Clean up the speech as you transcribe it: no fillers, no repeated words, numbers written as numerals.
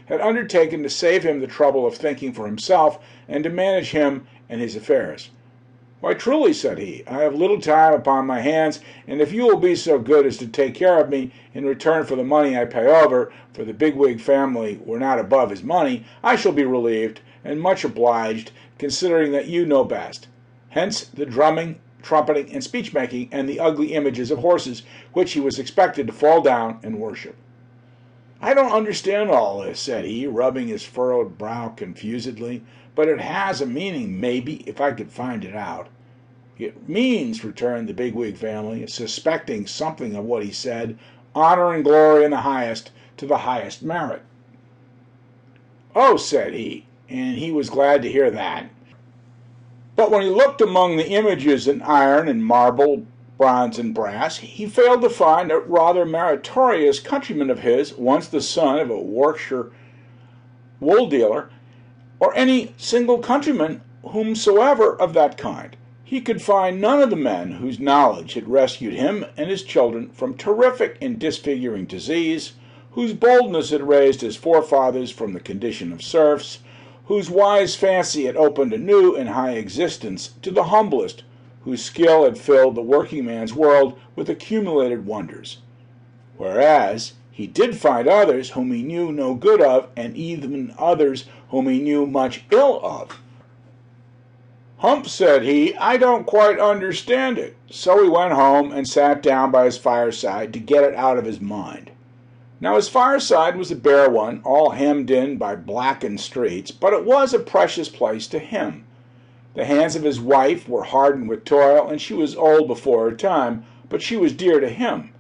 had undertaken to save him the trouble of thinking for himself and to manage him and his affairs. "Why, truly," said he, "I have little time upon my hands, and if you will be so good as to take care of me in return for the money I pay over, for the Big Wig family were not above his money, I shall be relieved, and much obliged, considering that you know best." Hence the drumming, trumpeting, and speech-making, and the ugly images of horses, which he was expected to fall down and worship. "I don't understand all this," said he, rubbing his furrowed brow confusedly, "but it has a meaning, maybe, if I could find it out." "It means," returned the Bigwig family, suspecting something of what he said, "honor and glory in the highest, to the highest merit." "Oh," said he, and he was glad to hear that. But when he looked among the images in iron and marble, bronze and brass, he failed to find a rather meritorious countryman of his, once the son of a Warwickshire wool dealer, or any single countryman whomsoever of that kind. He could find none of the men whose knowledge had rescued him and his children from terrific and disfiguring disease, whose boldness had raised his forefathers from the condition of serfs, whose wise fancy had opened a new and high existence to the humblest, whose skill had filled the working man's world with accumulated wonders. Whereas he did find others whom he knew no good of, and even others whom he knew much ill of. "Humph," said he, "I don't quite understand it." So he went home and sat down by his fireside to get it out of his mind. Now his fireside was a bare one, all hemmed in by blackened streets, but it was a precious place to him. The hands of his wife were hardened with toil, and she was old before her time, but she was dear to him.